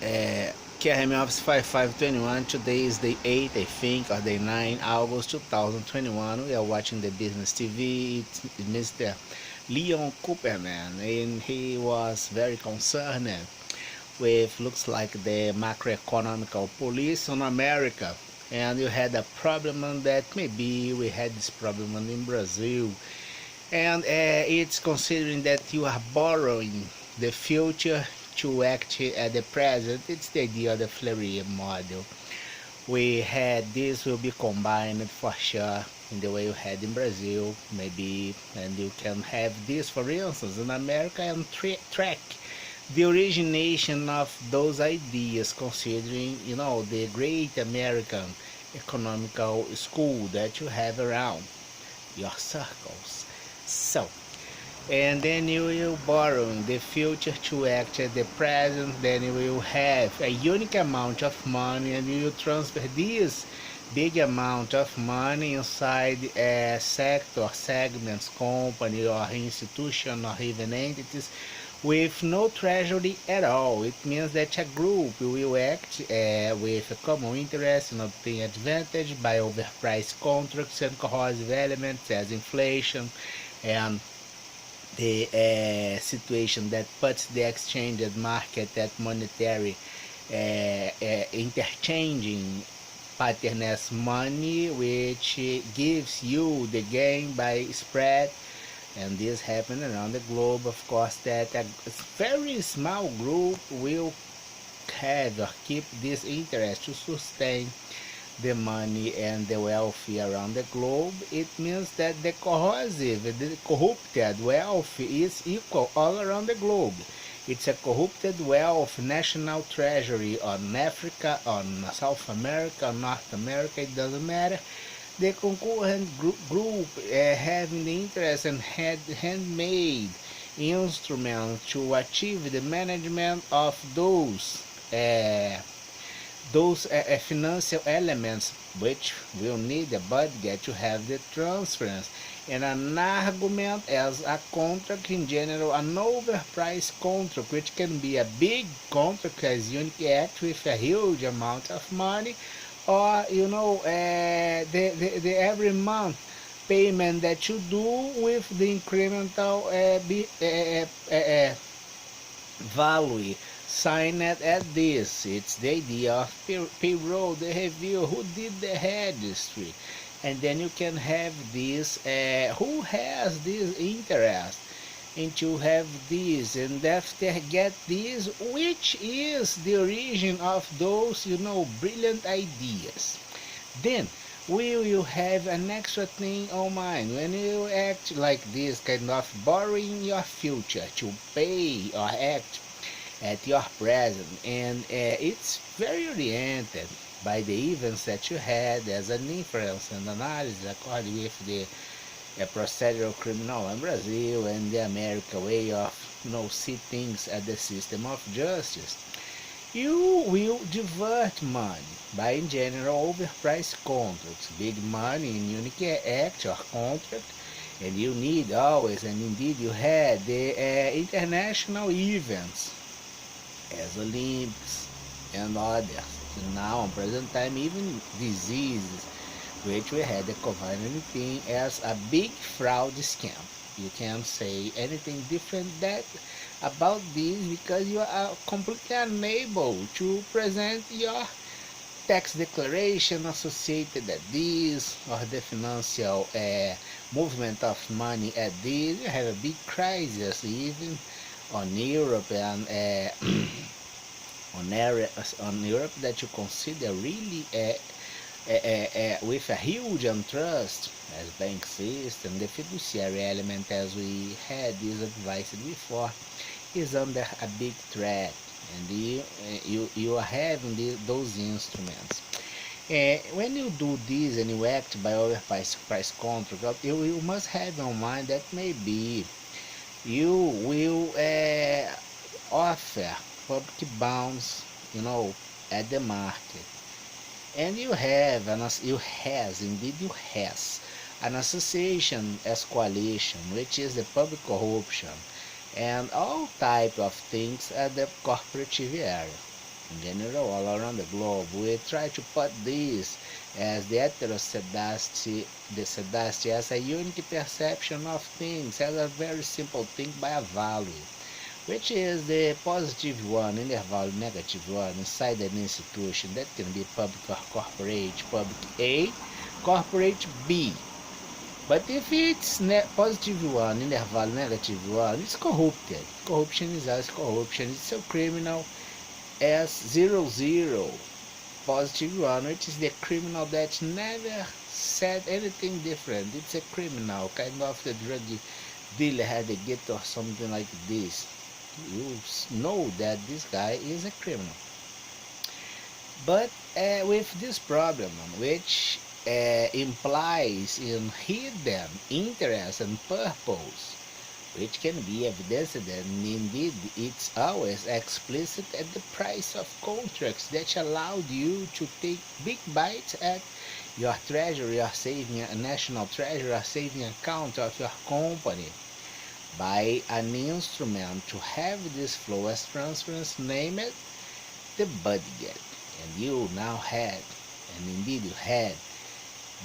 KRM Office 5521. Today is the 8th, I think, or the 9th August 2021. We are watching the business TV. It's Mr. Leon Cooperman, and he was very concerned with looks like the macroeconomical police on America. And you had a problem on that. Maybe we had this problem in Brazil, and it's considering that you are borrowing the future to act at the present. It's the idea of the Fleury model. We had this will be combined for sure in the way you had in Brazil, maybe, and you can have this, for instance, in America, and track the origination of those ideas, considering the great American economical school that you have around your circles. So, and then you will borrow in the future to act at the present. Then you will have a unique amount of money, and you will transfer this big amount of money inside a sector, segments, company, or institution, or even entities with no treasury at all. It means that a group will act with a common interest and obtain advantage by overpriced contracts and corrosive elements as inflation and the situation that puts the exchange market at monetary interchanging pattern as money, which gives you the gain by spread. And this happens around the globe. Of course, that a very small group will have or keep this interest to sustain the money and the wealthy around the globe. It means that the corrosive, the corrupted wealth is equal all around the globe. It's a corrupted wealth, national treasury on Africa, on South America, on North America, it doesn't matter. The concurrent group having the interest and handmade instruments to achieve the management of those financial elements, which will need a budget to have the transference, and an argument as a contract in general, an overpriced contract, which can be a big contract as unique act with a huge amount of money, or the every month payment that you do with the incremental value signed at this. It's the idea of payroll, the review, who did the registry, and then you can have this who has this interest and to have this, and after get this, which is the origin of those brilliant ideas. Then we will have an extra thing on mind when you act like this, kind of borrowing your future to pay or act at your present, and it's very oriented by the events that you had as an inference and analysis according with the procedural criminal in Brazil and the American way of see things at the system of justice. You will divert money by in general overpriced contracts, big money in unique act or contract, and you need always, and indeed you had the international events as Olympics and others. Now, on present time, even diseases, which we had the COVID19 as a big fraud scam. You can't say anything different that about this, because you are completely unable to present your tax declaration associated at this, or the financial movement of money at this. You have a big crisis even on Europe and on Europe that you consider really with a huge untrust as bank system. The fiduciary element, as we had this advice before, is under a big threat, and you are having those instruments. When you do this and you act by overpriced contract, you must have in mind that maybe you will offer public bonds, at the market. And you have an association as coalition, which is the public corruption and all type of things at the cooperative area. in general all around the globe. We try to put this as the heterosedasty, as a unique perception of things, as a very simple thing by a value, which is the positive one and the value negative one inside an institution. That can be public or corporate, public A, corporate B. But if it's positive one and the value negative one, it's corrupted. Corruption is as corruption. It's so criminal as 00. Positive one, which is the criminal that never said anything different. It's a criminal, kind of the drug dealer had a get or something like this. You know that this guy is a criminal. But with this problem, which implies in hidden interest and purpose, which can be evidenced, and indeed it's always explicit at the price of contracts that allowed you to take big bites at your treasury, your saving, national treasury, or saving account of your company by an instrument to have this flow as transference, name it the budget. And you now had, and indeed you had,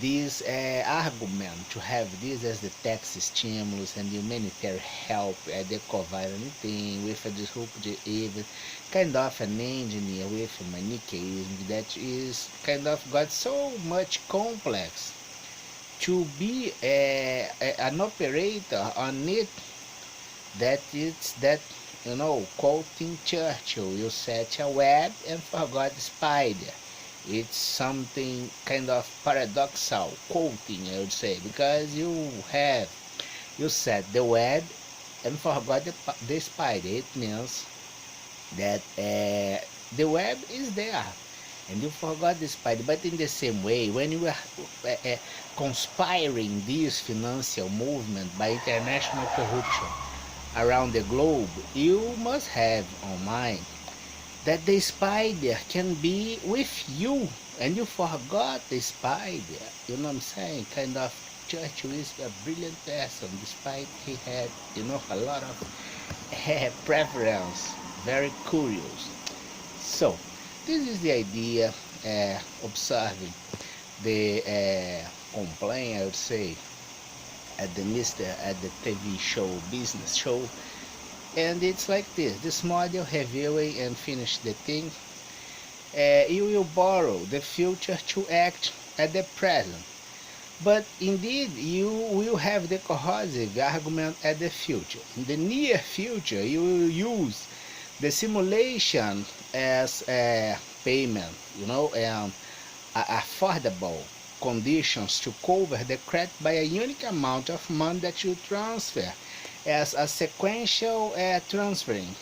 this argument to have this as the tax stimulus and humanitarian help at the COVID-19 thing with a disruptive event, kind of an engineer with a manichaeism that is kind of got so much complex to be an operator on it, that it's that, quoting Churchill, you set a web and forgot the spider. It's something kind of paradoxal quoting, I would say, because you set the web and forgot the spider. It means that the web is there and you forgot the spider. But in the same way, when you are conspiring this financial movement by international corruption around the globe, you must have on mind that the spider can be with you, and you forgot the spider. You know what I'm saying? Kind of Churchill is a brilliant person, despite he had, a lot of preference, very curious. So, this is the idea, observing the complaint, I would say, at the TV show, business show. And it's like this model, reviewing and finish the thing. You will borrow the future to act at the present, but indeed you will have the corrosive argument at the future. In the near future, you will use the simulation as a payment, and affordable conditions to cover the credit by a unique amount of money that you transfer as a sequential transferring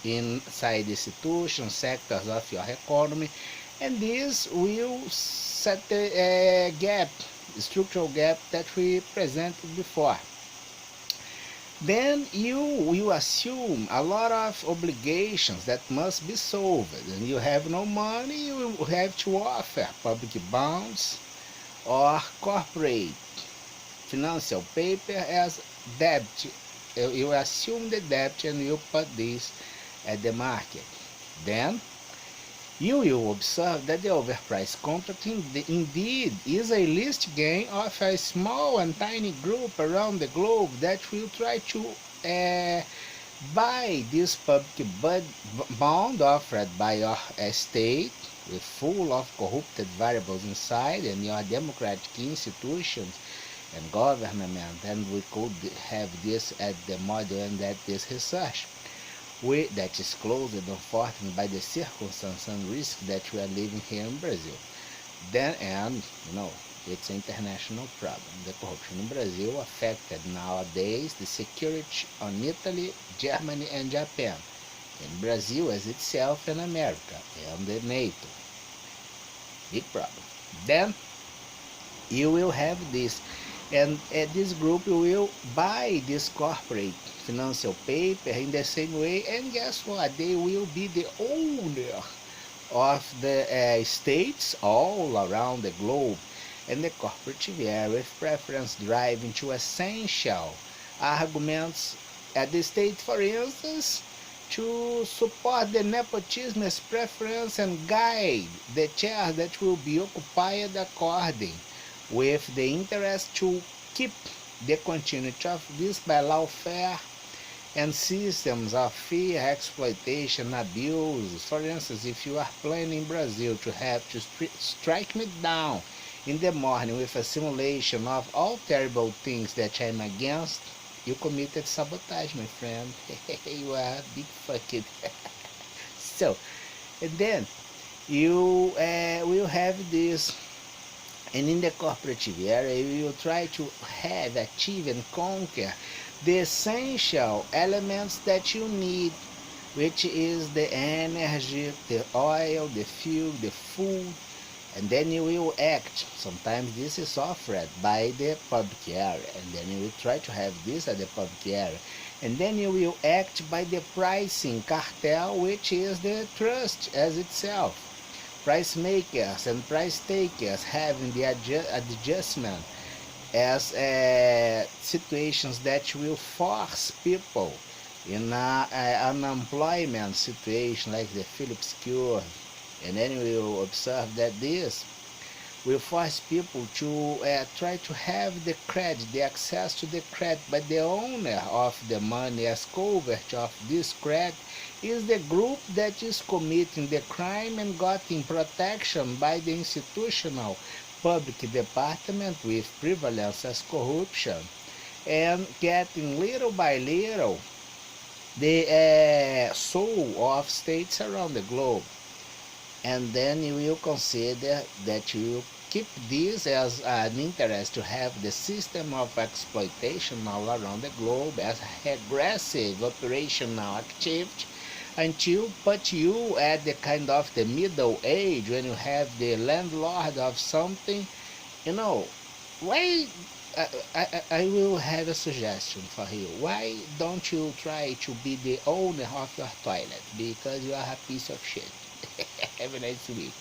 inside institutions, sectors of your economy, and this will set the gap, the structural gap that we presented before. Then you will assume a lot of obligations that must be solved, and you have no money. You will have to offer public bonds or corporate financial paper as debt. You assume the debt and you put this at the market. Then you will observe that the overpriced contract indeed is a list gain of a small and tiny group around the globe that will try to buy this public bond offered by your state, with full of corrupted variables inside, and your democratic institutions and government, and we could have this at the model and at this research. That is closed, unfortunately, by the circumstances and risk that we are living here in Brazil. Then, it's an international problem. The corruption in Brazil affected nowadays the security on Italy, Germany, and Japan, and Brazil as itself and America and the NATO. Big problem. Then you will have this, and this group will buy this corporate financial paper in the same way, and guess what? They will be the owner of the states all around the globe, and the cooperative area with preference driving to essential arguments at the state, for instance, to support the nepotism as preference and guide the chairs that will be occupied according with the interest to keep the continuity of this by lawfare and systems of fear, exploitation, abuse. For instance, if you are planning in Brazil to have to strike me down in the morning with a simulation of all terrible things that I'm against, you committed sabotage, my friend. You are a big fucking. So, and then you will have this, and in the cooperative area, you will try to have, achieve, and conquer the essential elements that you need, which is the energy, the oil, the fuel, the food, and then you will act. Sometimes this is offered by the public area, and then you will try to have this at the public area, and then you will act by the pricing cartel, which is the trust as itself. Price makers and price takers having the adjustment as situations that will force people in an unemployment situation like the Phillips curve, and then we will observe that this will force people to try to have the credit, the access to the credit, but the owner of the money as covert of this credit is the group that is committing the crime and getting protection by the institutional public department with prevalence as corruption, and getting little by little the soul of states around the globe. And then you will consider that you keep this as an interest to have the system of exploitation all around the globe as aggressive operational activity until put you at the kind of the middle age when you have the landlord of something. You know, why I will have a suggestion for you. Why don't you try to be the owner of your toilet? Because you are a piece of shit. Have a nice week.